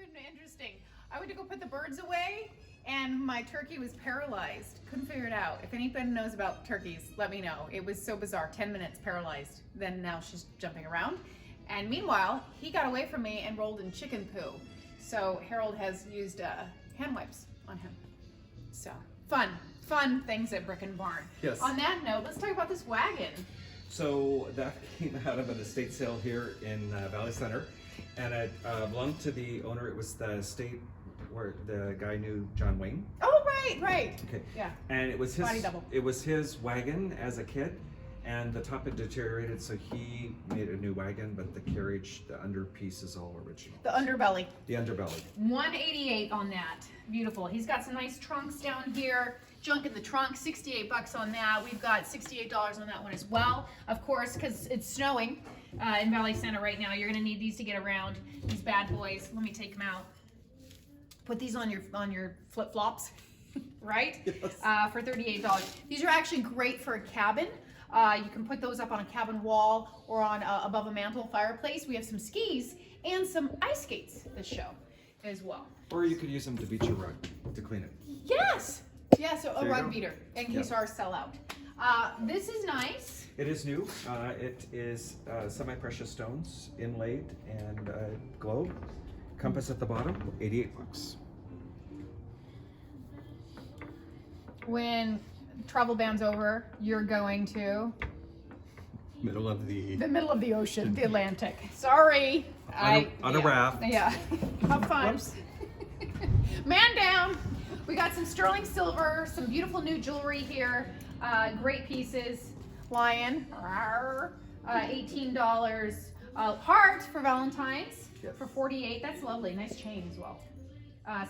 been interesting. I went to go put the birds away and my turkey was paralyzed. Couldn't figure it out. If anybody knows about turkeys, let me know. It was so bizarre. 10 minutes paralyzed. Then now she's jumping around. And meanwhile, he got away from me and rolled in chicken poo. So Harold has used hand wipes on him. So fun things at Brick and Barn. Yes. On that note, let's talk about this wagon. So that came out of an estate sale here in Valley Center, and it belonged to the owner. It was the estate where the guy knew John Wayne. Oh, right. Okay. Yeah. And it was his. Body double. It was his wagon as a kid, and the top had deteriorated, so he made a new wagon. But the carriage, the under piece, is all original. The underbelly. The underbelly. 188 on that. Beautiful. He's got some nice trunks down here. Junk in the trunk, 68 bucks on that. We've got $68 on that one as well. Of course, because it's snowing in Valley Center right now. You're gonna need these to get around. These bad boys. Let me take them out. Put these on your flip flops, right? Yes. For $38. These are actually great for a cabin. You can put those up on a cabin wall or on above a mantle fireplace. We have some skis and some ice skates this show as well. Or you could use them to beat your rug to clean it. Yes. Yeah, so a There you rug go. beater in case Yep. ours sell out. This is nice. It is new. It is semi-precious stones inlaid and globe. Compass at the bottom, 88 bucks. When travel ban's over, you're going to Middle of the the middle of the ocean, the Atlantic. Sorry. On a raft. Yeah. Have fun. Whoops. Man down. We got some sterling silver, some beautiful new jewelry here. Great pieces. Lion. Rawr. $18. Heart for Valentine's Yes. for $48. That's lovely. Nice chain as well.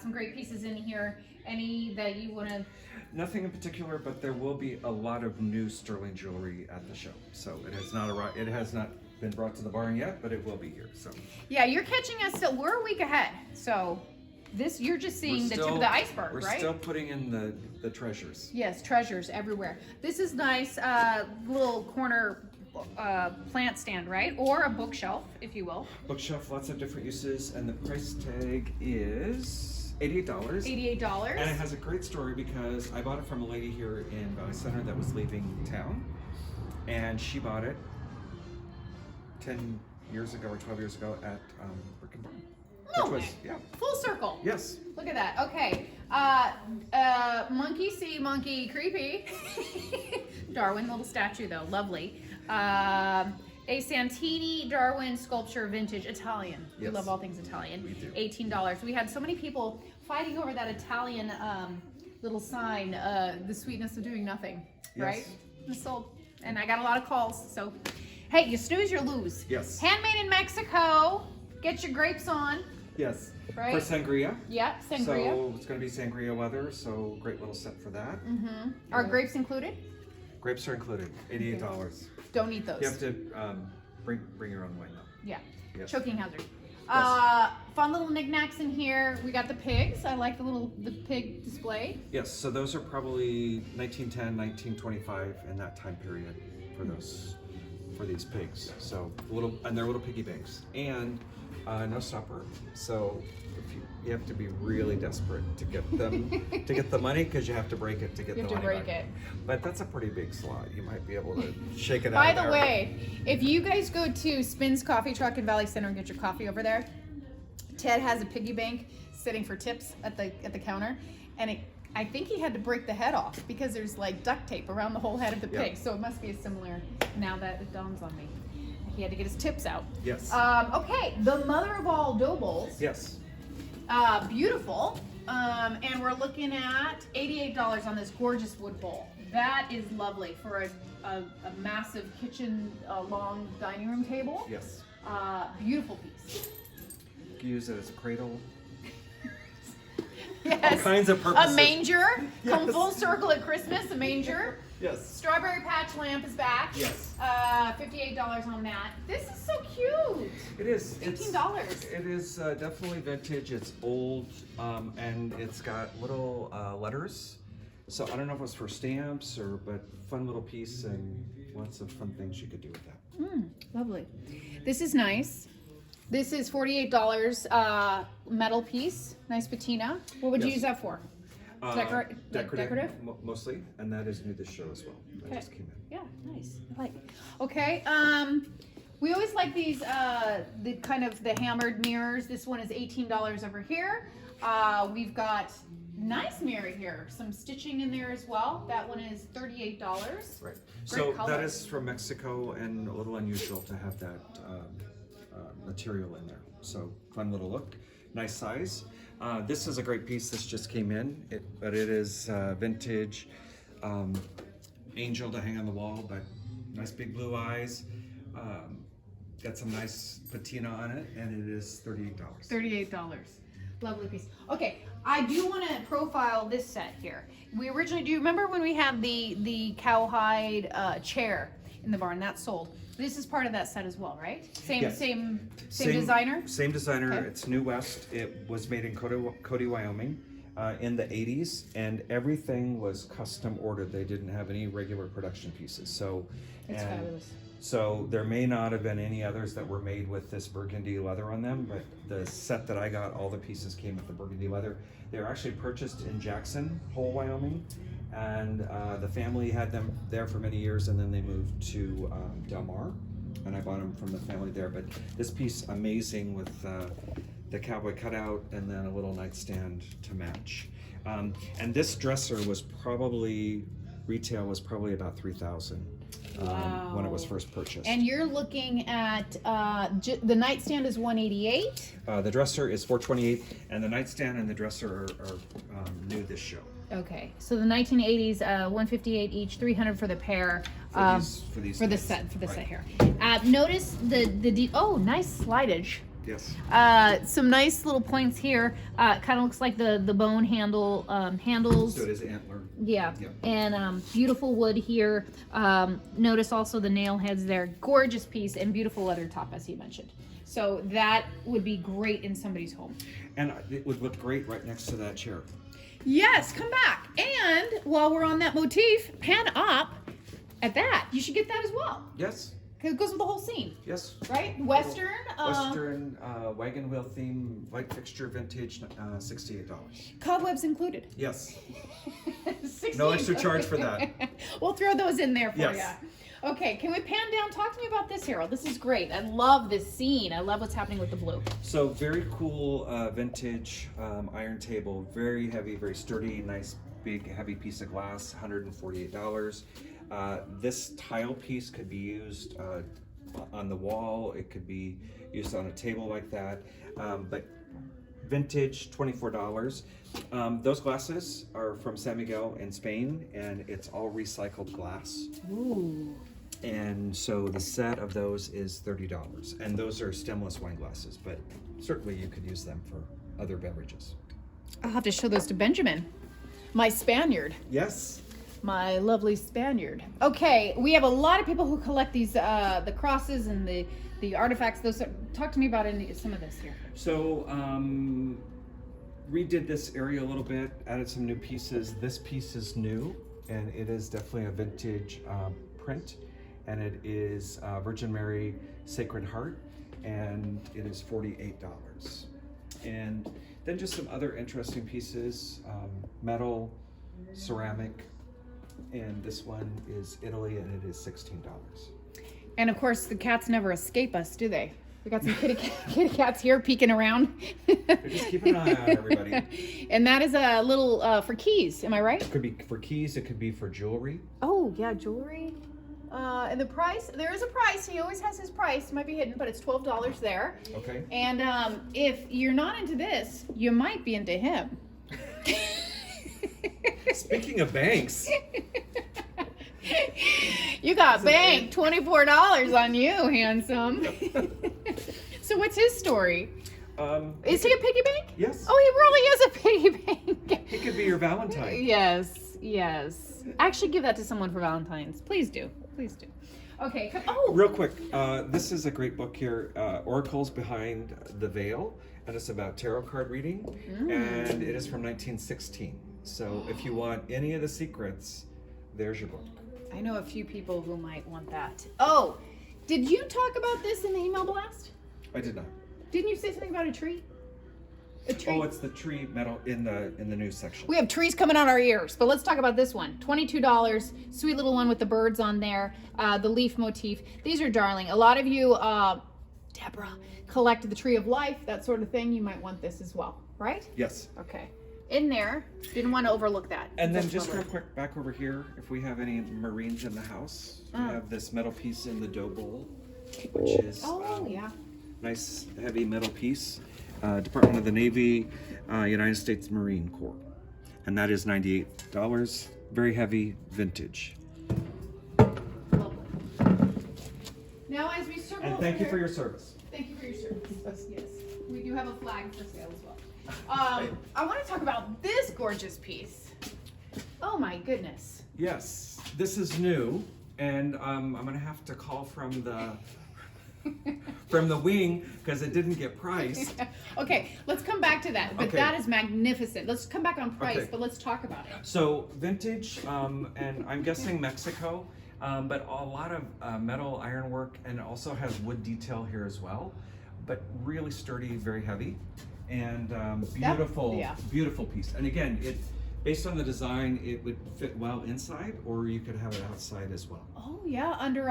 Some great pieces in here. Any that you want to? Nothing in particular, but there will be a lot of new sterling jewelry at the show. So it has not arrived. It has not been brought to the barn yet, but it will be here. So Yeah, you're catching us still. We're a week ahead. So this, you're just seeing the tip of the iceberg, we're right? still putting in the treasures. Yes, treasures everywhere. This is nice, little corner plant stand, right? Or a bookshelf, if you will. Bookshelf, lots of different uses, and the price tag is $88. $88. And it has a great story because I bought it from a lady here in Valley Center that was leaving town, and she bought it 10 years ago or 12 years ago at Brick and Barn. Oh, Which was, yeah. full circle. Yes. Look at that. Okay. Monkey see, monkey creepy. Darwin, little statue though, lovely. A Santini Darwin sculpture, vintage Italian. We Yes. love all things Italian. We do. $18. We had so many people fighting over that Italian little sign, the sweetness of doing nothing, Yes. right? It sold. And I got a lot of calls. So, hey, you snooze, you lose. Yes. Handmade in Mexico. Get your grapes on. Yes. Right? For sangria. Yeah, sangria. So it's going to be sangria weather, so great little set for that. Are grapes included? Grapes are included, $88. Don't eat those. You have to bring your own wine though. Yeah. Yes. Choking hazard. Yes. Fun little knickknacks in here. We got the pigs. I like the pig display. Yes, so those are probably 1910, 1925 in that time period for these pigs. So they're little piggy banks, and no stopper. So if you have to be really desperate to get them to get the money, because you have to break it to get You the have to money break back. it. But that's a pretty big slot. You might be able to shake it out. By of the there. way, if you guys go to Spin's Coffee Truck in Valley Center and get your coffee over there, Ted has a piggy bank sitting for tips at the counter, and I think he had to break the head off because there's like duct tape around the whole head of the pig. Yep. So it must be a similar. Now that it dawns on me, he had to get his tips out. Yes. Okay, the mother of all dough bowls. Yes. Beautiful. And we're looking at $88 on this gorgeous wood bowl. That is lovely for a massive kitchen, long dining room table. Yes. Beautiful piece. You can use it as a cradle. Yes. All kinds of purposes. A manger. Come Yes. full circle at Christmas. A manger. Yes. Strawberry patch lamp is back. Yes. $58 on that. This is so cute. It is. $18. It is definitely vintage. It's old, and it's got little letters. So I don't know if it's for stamps but fun little piece and lots of fun things you could do with that. Lovely. This is nice. This is $48 metal piece. Nice patina. What would you Yes. use that for? Decorative? Mostly, and that is new this show as well. That Okay. just came in. Yeah, nice. I like. Okay. We always like these the kind of the hammered mirrors. This one is $18 over here. We've got nice mirror here. Some stitching in there as well. That one is $38. Right. Great So color. that is from Mexico, and a little unusual to have that material in there. So fun little look, nice size. This is a great piece. This just came in, but it is vintage angel to hang on the wall, but nice big blue eyes. Got some nice patina on it, and it is $38. $38. Lovely piece. Okay, I do want to profile this set here. We originally, do you remember when we had the cowhide chair in the barn? That sold. This is part of that set as well, right? Same Yes. same designer? Same designer. Okay. It's New West. It was made in Cody, Wyoming in the 80s, and everything was custom ordered. They didn't have any regular production pieces. So, It's and fabulous. So there may not have been any others that were made with this burgundy leather on them, but the set that I got, all the pieces came with the burgundy leather. They were actually purchased in Jackson Hole, Wyoming, and the family had them there for many years, and then they moved to Del Mar, and I bought them from the family there. But this piece, amazing, with the cowboy cutout and then a little nightstand to match. And this dresser was probably, retail was probably about $3,000. When it was first purchased. And you're looking at the nightstand is $188. The dresser is $428, and the nightstand and the dresser are new this show. Okay, so the 1980s, $158 each, $300 for the pair. For the these things. set here. Notice oh, nice slidage. Yes. Some nice little points here. Kind of looks like the bone handle handles. So it is antler. Yeah, Yep. and beautiful wood here. Notice also the nail heads there. Gorgeous piece and beautiful leather top, as he mentioned. So that would be great in somebody's home. And it would look great right next to that chair. Yes, come back. And while we're on that motif, pan up at that. You should get that as well. Yes. Because it goes with the whole scene, Yes. right? Western. Western wagon wheel theme, light fixture, vintage, $68. Cobwebs included. Yes. 16. No extra charge for that. We'll throw those in there for Yes. you. Okay, can we pan down? Talk to me about this, Harold. This is great. I love this scene. I love what's happening with the blue. So very cool vintage iron table, very heavy, very sturdy, nice big heavy piece of glass, $148. This tile piece could be used on the wall. It could be used on a table like that. But vintage, $24. Those glasses are from San Miguel in Spain, and it's all recycled glass. Ooh. And so the set of those is $30. And those are stemless wine glasses, but certainly you could use them for other beverages. I'll have to show those to Benjamin, my Spaniard. Yes. My lovely Spaniard. Okay, we have a lot of people who collect these, the crosses and the artifacts. Talk to me about some of this here. So redid this area a little bit, added some new pieces. This piece is new, and it is definitely a vintage print, and it is Virgin Mary Sacred Heart, and it is $48. And then just some other interesting pieces, metal, ceramic, and this one is Italy, and it is $16. And of course, the cats never escape us, do they? We got some kitty cats here peeking around. They're just keeping an eye on everybody. And that is a little for keys, am I right? It could be for keys, it could be for jewelry. Oh, yeah, jewelry. And the price, there is a price. He always has his price. It might be hidden, but it's $12 there. Okay. And if you're not into this, you might be into him. Speaking of banks. You got banked $24 on you, handsome. So what's his story? Is he a piggy bank? Yes. Oh, he really is a piggy bank. He could be your Valentine. Yes, yes. Actually, give that to someone for Valentine's. Please do. Please do. Okay. Oh. Real quick, this is a great book here, Oracles Behind the Veil, and it's about tarot card reading, and it is from 1916. So if you want any of the secrets, there's your book. I know a few people who might want that. Oh, did you talk about this in the email blast? I did not. Didn't you say something about a tree? A tree. Oh, it's the tree metal in the news section. We have trees coming out our ears, but let's talk about this one. $22, sweet little one with the birds on there, the leaf motif. These are darling. A lot of you, Deborah, collect the tree of life, that sort of thing. You might want this as well, right? Yes. Okay. In there, didn't want to overlook that. And then just real quick, back over here, if we have any Marines in the house, we have this metal piece in the dough bowl, which is nice heavy metal piece. Department of the Navy, United States Marine Corps. And that is $98. Very heavy, vintage. Lovely. Now as we circle And thank you for your service. Thank you for your service. Yes. We do have a flag for sale as well. I want to talk about this gorgeous piece. Oh my goodness. Yes, this is new, and I'm gonna have to call from the wing because it didn't get priced. Okay, let's come back to that. But Okay. that is magnificent. Let's come back on price, Okay. but let's talk about it. So vintage, and I'm guessing Mexico, but a lot of metal ironwork, and it also has wood detail here as well. But really sturdy, very heavy, and beautiful, beautiful piece. And again, it based on the design, it would fit well inside, or you could have it outside as well. Oh yeah, under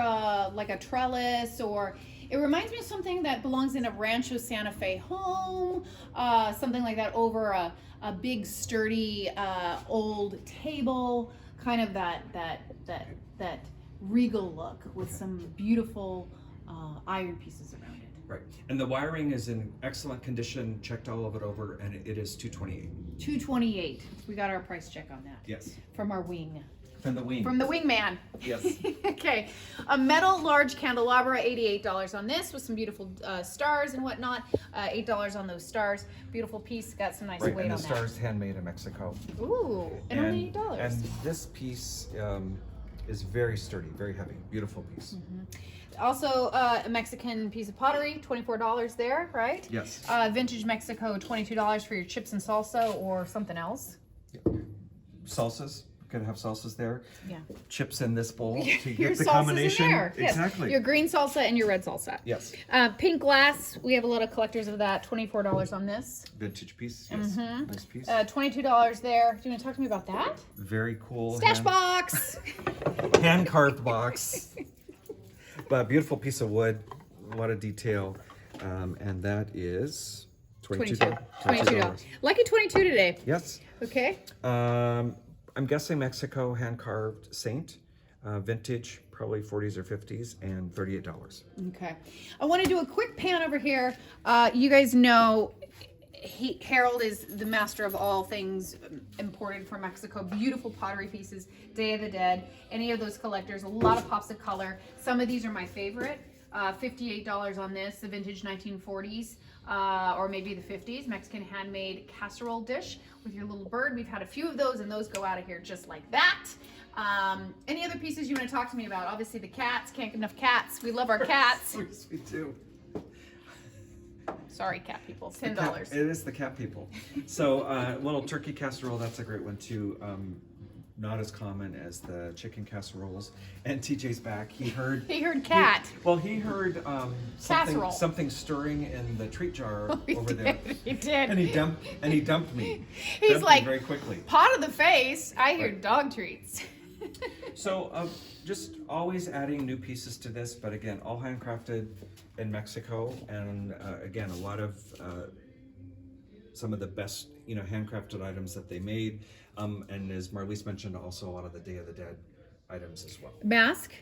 like a trellis, or it reminds me of something that belongs in a Rancho Santa Fe home, something like that, over a big sturdy old table, kind of that regal look with some beautiful iron pieces around it. Right, and the wiring is in excellent condition. Checked all of it over, and it is $228. $228. We got our price check on that. Yes. From our wing. From the wing. From the wingman. Yes. Okay. A metal large candelabra, $88 on this, with some beautiful stars and whatnot. $8 on those stars. Beautiful piece. Got some nice Right, weight and on the that. stars handmade in Mexico. Ooh, and only $8. And this piece is very sturdy, very heavy, beautiful piece. Also, a Mexican piece of pottery, $24 there, right? Yes. Vintage Mexico, $22 for your chips and salsa or something else. Salsas, could have salsas there. Yeah. Chips in this bowl, so you Your get the salsas combination. in there. Yes. Exactly. Your green salsa and your red salsa. Yes. Pink glass, we have a lot of collectors of that. $24 on this. Vintage piece. Yes. Nice piece. $22 there. Do you want to talk to me about that? Very cool. Stash box. Hand carved box. But beautiful piece of wood, a lot of detail, and that is $22. Lucky 22 today. Yes. Okay. I'm guessing Mexico, hand carved saint, vintage, probably 40s or 50s, and $38. Okay. I want to do a quick pan over here. You guys know Harold is the master of all things imported from Mexico. Beautiful pottery pieces, Day of the Dead, any of those collectors, a lot of pops of color. Some of these are my favorite. $58 on this, the vintage 1940s, or maybe the 50s, Mexican handmade casserole dish with your little bird. We've had a few of those, and those go out of here just like that. Any other pieces you want to talk to me about? Obviously the cats, can't get enough cats. We love our cats. Yes, we do. Sorry, cat people, $10. It is the cat people. So little turkey casserole, that's a great one too. Not as common as the chicken casseroles. And TJ's back. He heard cat. He heard something stirring in the treat jar over there. He did. And he dumped me. He's Dumped like, me very quickly. Pot of the face. I hear dog treats. So just always adding new pieces to this, but again, all handcrafted in Mexico, and again, a lot of some of the best handcrafted items that they made, and as Marlise mentioned, also a lot of the Day of the Dead items as well. Mask,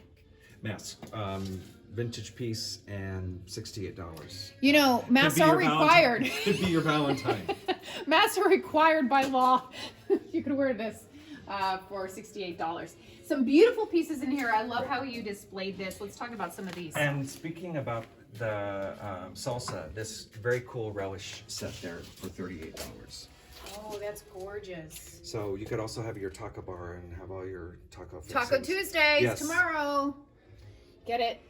vintage piece, and $68. masks are required. Could be your Valentine. Masks are required by law. You could wear this for $68. Some beautiful pieces in here. I love how you displayed this. Let's talk about some of these. And speaking about the salsa, this very cool relish set there for $38. Oh, that's gorgeous. So you could also have your taco bar and have all your taco fixings. Taco Tuesdays tomorrow. Get it.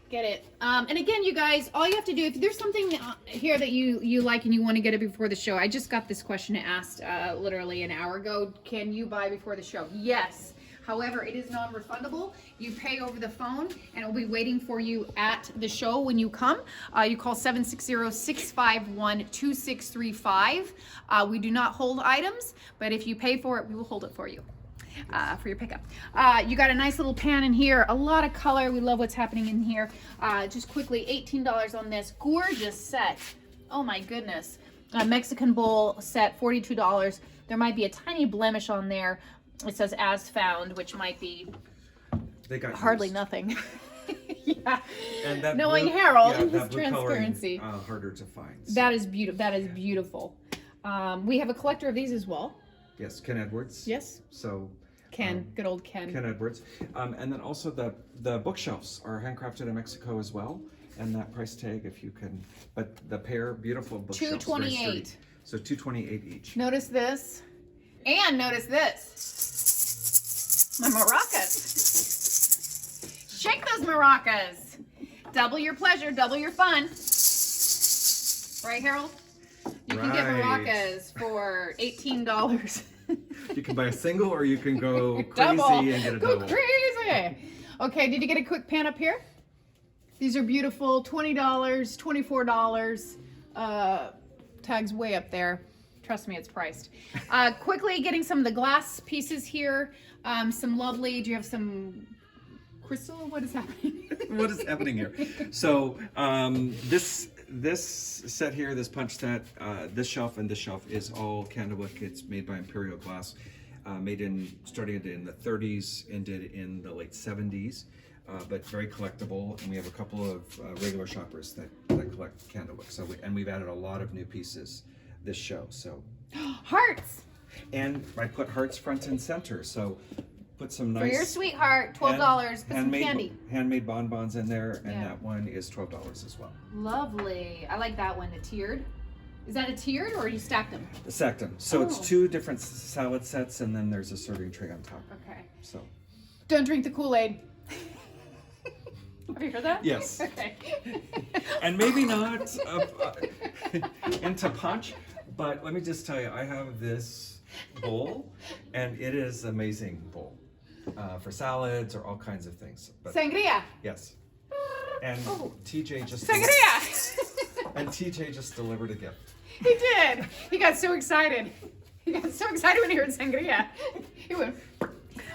And again, you guys, all you have to do, if there's something here that you like and you want to get it before the show, I just got this question asked literally an hour ago. Can you buy before the show? Yes. However, it is non-refundable. You pay over the phone and it'll be waiting for you at the show when you come. You call 760-651-2635. We do not hold items, but if you pay for it, we will hold it for you. For your pickup. You got a nice little pan in here, a lot of color. We love what's happening in here. Just quickly, $18 on this gorgeous set. Oh my goodness. Mexican bowl set, $42. There might be a tiny blemish on there. It says as found, which might be hardly nothing. Yeah. And that knowing blue, Harold, yeah, his transparency. Harder to find. So. That is beautiful. That is beautiful. We have a collector of these as well. Yes, Ken Edwards. Yes. So Ken, good old Ken. Ken Edwards. And then also the bookshelves are handcrafted in Mexico as well. And that price tag, if you can, but the pair, beautiful bookshelves. $228. So $228 each. Notice this. And notice this. My maracas. Shake those maracas. Double your pleasure, double your fun. Right, Harold? You can get maracas for $18. You can buy a single or you can go crazy Double. and get a double. Go crazy. Okay, did you get a quick pan up here? These are beautiful, $20, $24. Tags way up there. Trust me, it's priced. Quickly getting some of the glass pieces here. Some lovely, do you have some crystal? What is happening? What is happening here? So this set here, this punch set, this shelf and this shelf is all candlewick. It's made by Imperial Glass, starting in the 30s, ended in the late 70s. But very collectible, and we have a couple of regular shoppers that collect candlewick. So we've added a lot of new pieces this show. So hearts. And I put hearts front and center. So put some nice for your sweetheart, $12. Put some candy. Handmade bonbons in there, and that one is $12 as well. Lovely. I like that one. The tiered. Is that a tiered, or you stacked them? Stacked them. So it's two different salad sets, and then there's a serving tray on top. Okay. So. Don't drink the Kool-Aid. Have you heard that? Yes. Okay. And maybe not into punch, but let me just tell you, I have this bowl, and it is an amazing bowl for salads or all kinds of things. But, Sangria. yes. And TJ just Sangria. And TJ just delivered a gift. He did. He got so excited. He got so excited when he heard sangria. He went.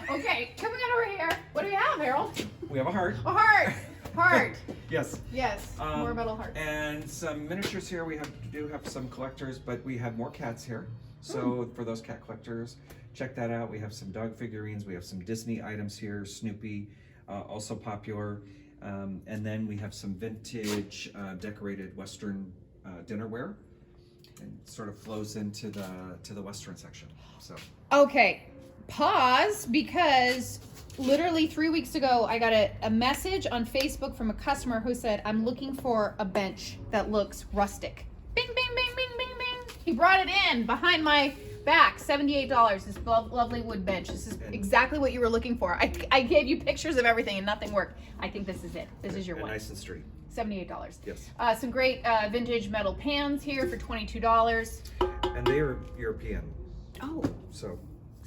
Okay, coming on over here. What do we have, Harold? We have a heart. A heart. Heart. Yes. Yes. More metal hearts. And some miniatures here. We do have some collectors, but we have more cats here. So for those cat collectors, check that out. We have some dog figurines. We have some Disney items here. Snoopy, also popular. And then we have some vintage decorated Western dinnerware, and sort of flows into the Western section. So. Okay. Pause, because literally 3 weeks ago I got a message on Facebook from a customer who said, I'm looking for a bench that looks rustic. Bing, bing, bing, bing, bing, bing. He brought it in behind my back, $78. This lovely wood bench. This is exactly what you were looking for. I gave you pictures of everything and nothing worked. I think this is it. This is your one. Nice and straight. $78. Yes. Some great vintage metal pans here for $22. And they are European. Oh. So.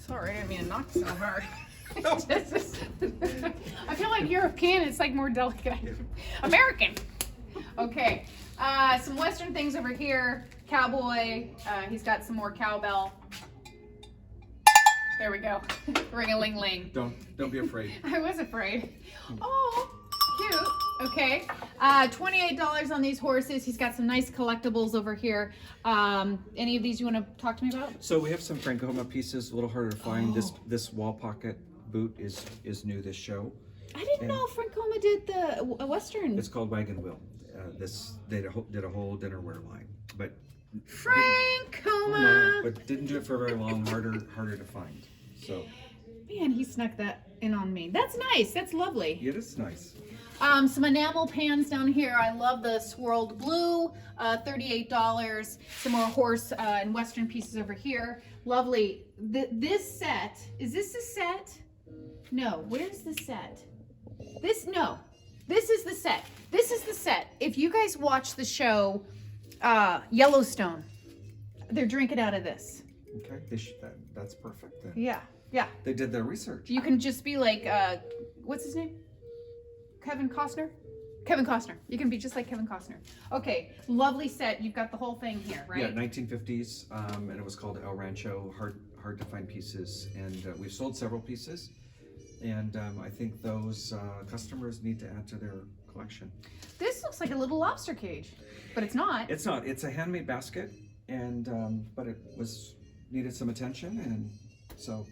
Sorry, I didn't mean to knock so hard. I feel like European, it's like more delicate. American. Okay. Some Western things over here. Cowboy. He's got some more cowbell. There we go. Ring-a-ling-ling. Don't be afraid. I was afraid. Oh, cute. Okay. $28 on these horses. He's got some nice collectibles over here. Any of these you want to talk to me about? So we have some Francoma pieces, a little harder to find. This wall pocket boot is new this show. I didn't know Francoma did the Western. It's called Wagon Wheel. They did a whole dinnerware line, but Francoma. But didn't do it for very long. Harder to find. So. Man, he snuck that in on me. That's nice. That's lovely. It is nice. Some enamel pans down here. I love the swirled blue, $38. Some more horse and Western pieces over here. Lovely. This set, is this a set? No, where's the set? This is the set. This is the set. If you guys watch the show Yellowstone, they're drinking out of this. Okay, that's perfect then. Yeah. Yeah. They did their research. You can just be like, what's his name? Kevin Costner? Kevin Costner. You can be just like Kevin Costner. Okay, lovely set. You've got the whole thing here, right? Yeah, 1950s, and it was called El Rancho, hard to find pieces, and we've sold several pieces, and I think those customers need to add to their collection. This looks like a little lobster cage, but it's not. It's not. It's a handmade basket, and but it needed some attention, and so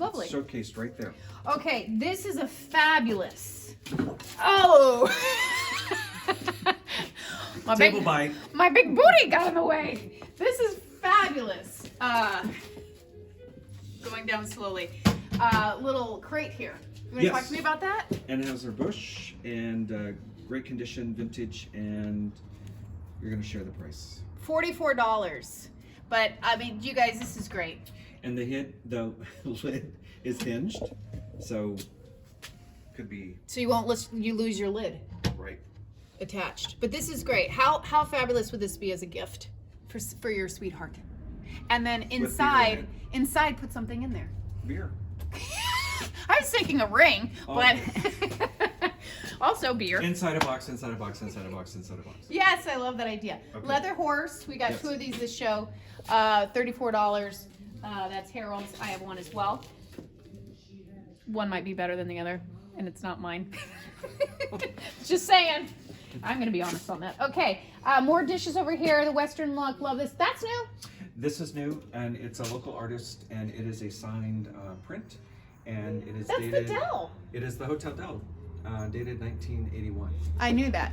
Lovely. it's showcased right there. Okay, this is a fabulous. Oh! Table bite. My big booty got in the way. This is fabulous. Going down slowly. Little crate here. You want to talk to me about that? Anheuser-Busch and great condition, vintage, and you're going to share the price. $44. But I mean, you guys, this is great. And the lid is hinged, so could be. So you lose your lid. Right. Attached. But this is great. How fabulous would this be as a gift for your sweetheart? And then inside put something in there. Beer. I was thinking a ring, but also beer. Inside a box, inside a box, inside a box, inside a box. Yes, I love that idea. Okay. Leather horse. We got 2 of these this show. $34. That's Harold's. I have one as well. One might be better than the other, and it's not mine. Just saying. I'm going to be honest on that. Okay, more dishes over here. The Western look. Love this. That's new. This is new, and it's a local artist, and it is a signed print, and it is dated. That's the Dell. It is the Hotel Dell, dated 1981. I knew that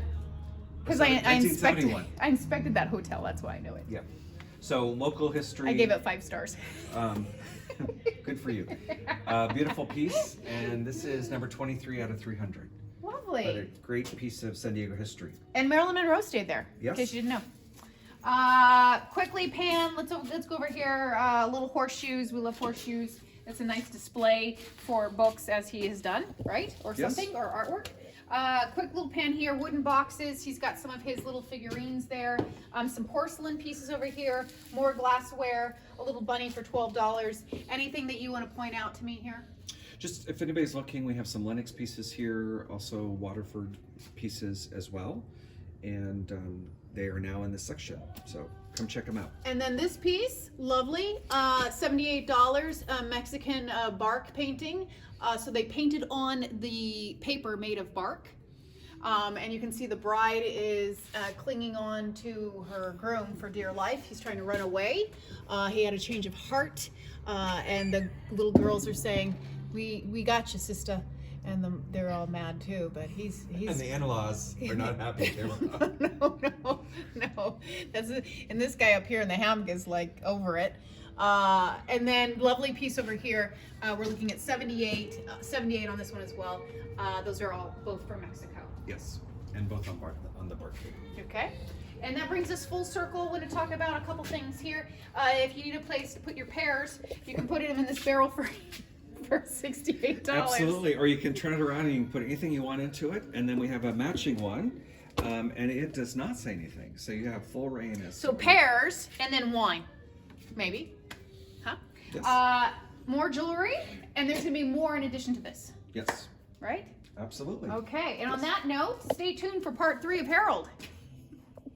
because I 1971. I inspected that hotel. That's why I know it. Yeah. So local history. I gave it 5 stars. Good for you. Beautiful piece, and this is number 23 out of 300. Lovely. But a great piece of San Diego history. And Marilyn Monroe stayed there. Yes. In case you didn't know. Quickly, Pam. Let's go over here. Little horseshoes. We love horseshoes. It's a nice display for books, as he has done, right? Or something, or artwork. Quick little pan here, wooden boxes. He's got some of his little figurines there. Some porcelain pieces over here, more glassware, a little bunny for $12. Anything that you want to point out to me here? Just if anybody's looking, we have some Lenox pieces here, also Waterford pieces as well. And they are now in this section, so come check them out. And then this piece, lovely, $78, Mexican bark painting. So they painted on the paper made of bark. And you can see the bride is clinging on to her groom for dear life. He's trying to run away. He had a change of heart. And the little girls are saying, we got you, sister. And they're all mad too, but he's and the in-laws are not happy. No. And this guy up here in the hammock is like over it. And then lovely piece over here. We're looking at 78 on this one as well. Those are all both from Mexico. Yes, and both on the bark. Okay. And that brings us full circle. I want to talk about a couple things here. If you need a place to put your pears, you can put them in this barrel for $68. Absolutely, or you can turn it around and you can put anything you want into it, and then we have a matching one, and it does not say anything, so you have full reign. So pears and then wine, maybe, huh? Yes. More jewelry, and there's gonna be more in addition to this. Yes. Right? Absolutely. Okay, and on that note, stay tuned for part 3 of Harold.